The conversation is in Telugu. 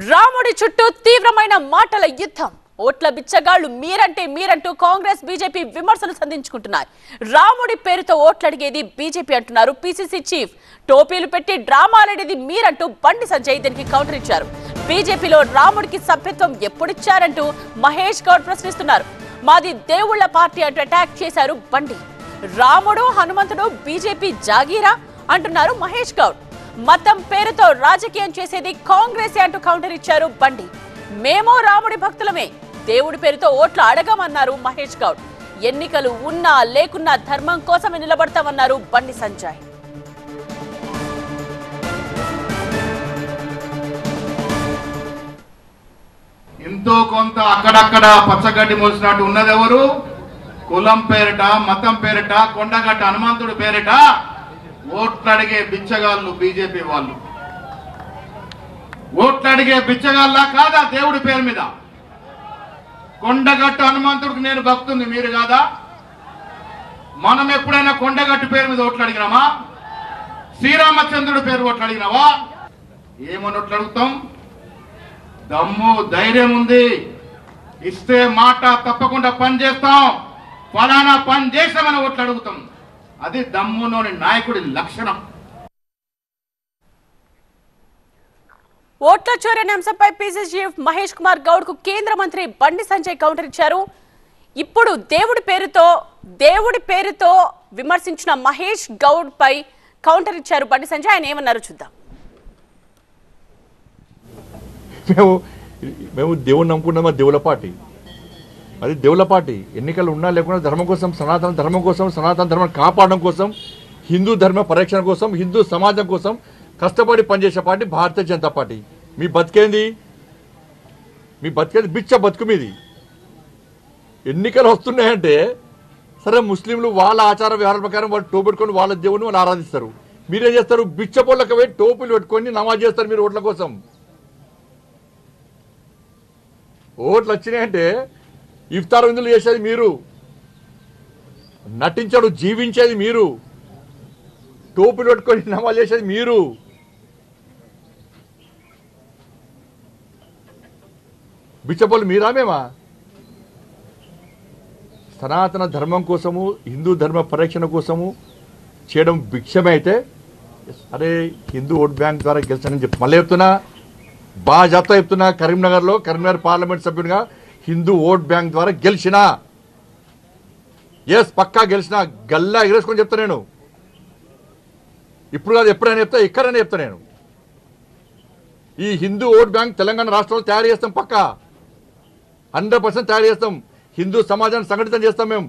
రాముడి చుట్టూ తీవ్రమైన మాటల యుద్ధం. ఓట్ల బిచ్చగాళ్లు మీరంటూ కాంగ్రెస్ బీజేపీ విమర్శలు సంధించుకుంటున్నారు. రాముడి పేరుతో ఓట్లడిగేది బీజేపీ అంటున్నారు పీసీసీ చీఫ్. టోపీలు పెట్టి డ్రామాలనేది మీరంటూ బండి సంజయ్ దీనికి కౌంటర్ ఇచ్చారు. బీజేపీలో రాముడికి సభ్యత్వం ఎప్పుడిచ్చారంటూ మహేష్ గౌడ్ ప్రశ్నిస్తున్నారు. మాది దేవుళ్ల పార్టీ అంటూ అటాక్ చేశారు బండి. రాముడు హనుమంతుడు బీజేపీ జాగీరా అంటున్నారు మహేష్ గౌడ్. మతం పేరుతో రాజకీయం చేసేది కాంగ్రెస్ అంటూ కౌంటర్ ఇచ్చారు బండి. మేము రాముడి భక్తులమే, దేవుడి పేరుతో ఓట్లు అడగమన్నారు మహేష్ గౌడ్. ఎన్నికలు ఉన్నా లేకున్నా ధర్మం కోసమే నిలబడతామన్నారు బండి సంజయ్. ఎంతో కొంత అక్కడక్కడ పచ్చగడ్డి మోసినట్టు ఉన్నదెవరు? కులం పేరిట, మతం పేరిట, కొండగట్ట హనుమంతుడు పేరిట ఓట్లడిగే బిచ్చగాళ్ళు బీజేపీ వాళ్ళు. ఓట్లడిగే బిచ్చగాళ్ళ కాదా? దేవుడి పేరు మీద కొండగట్టు హనుమంతుడికి నేను భక్తుంది, మీరు కాదా? మనం ఎప్పుడైనా కొండగట్టు పేరు మీద ఓట్లు అడిగినామా? శ్రీరామచంద్రుడి పేరు ఓట్లు అడిగినావా? ఏమని ఓట్లు అడుగుతాం? దమ్ము ధైర్యం ఉంది, ఇస్తే మాట తప్పకుండా పని చేస్తాం, ఫలానా పని చేసామని ఓట్లు అడుగుతాం. అది దమ్ములోని నాయకుడి లక్షణం. ఓట్ల చోరీ అనే అంశంపై పీసీసీ చీఫ్ మహేష్ కుమార్ గౌడ్ కు కేంద్ర మంత్రి బండి సంజయ్ కౌంటర్ ఇచ్చారు. ఇప్పుడు దేవుడి పేరుతో విమర్శించిన మహేష్ గౌడ్ పై కౌంటర్ ఇచ్చారు బండి సంజయ్. ఆయన ఏమన్నారు చూద్దాం. మేము దేవుడిని నమ్ముకున్నామా? దేవుల పార్టీ, అది దేవుల పార్టీ. ఎన్నికలు ఉన్నా లేకుండా ధర్మం కోసం, సనాతన ధర్మం కోసం, సనాతన ధర్మం కాపాడడం కోసం, హిందూ ధర్మ పరిరక్షణ కోసం, హిందూ సమాజం కోసం కష్టపడి పనిచేసే పార్టీ భారతీయ జనతా పార్టీ. మీ బతికేంది? బిచ్చ బతుకు మీది. ఎన్నికలు వస్తున్నాయంటే సరే, ముస్లింలు వాళ్ళ ఆచార వ్యవహారాల ప్రకారం వాళ్ళు టోపు పెట్టుకొని వాళ్ళ దేవుని వాళ్ళు ఆరాధిస్తారు. మీరేం చేస్తారు? బిచ్చ పొల్లకి పోయి టోపులు పెట్టుకొని నమాజ్ చేస్తారు మీరు ఓట్ల కోసం. ఓట్లు వచ్చినాయంటే ఇఫ్తార్ విందులు చేసేది మీరు, నటించడు జీవించేది మీరు, టోపులు పెట్టుకొని నమాజ్ చేసేది మీరు. బిచ్చపోలు మీరా మేమా? సనాతన ధర్మం కోసము, హిందూ ధర్మ పరిరక్షణ కోసము చేయడం భిక్షమే అయితే, అరే హిందూ ఓట్ బ్యాంక్ ద్వారా గెలిచానని చెప్పి మళ్ళీ చెప్తున్నా, బాగా చెప్తున్నా. కరీంనగర్ పార్లమెంట్ సభ్యునిగా హిందూ ఓట్ బ్యాంక్ ద్వారా గెలిచినా, ఎస్ పక్కా గెలిచినా, గల్లా ఎగరేసుకొని చెప్తా నేను. ఇప్పుడు కాదు, ఎప్పుడైనా చెప్తా, ఎక్కడైనా చెప్తా నేను. ఈ హిందూ ఓట్ బ్యాంక్ తెలంగాణ రాష్ట్రంలో తయారు చేస్తాం, పక్కా 100% తయారు చేస్తాం. హిందూ సమాజాన్ని సంఘటితం చేస్తాం మేము.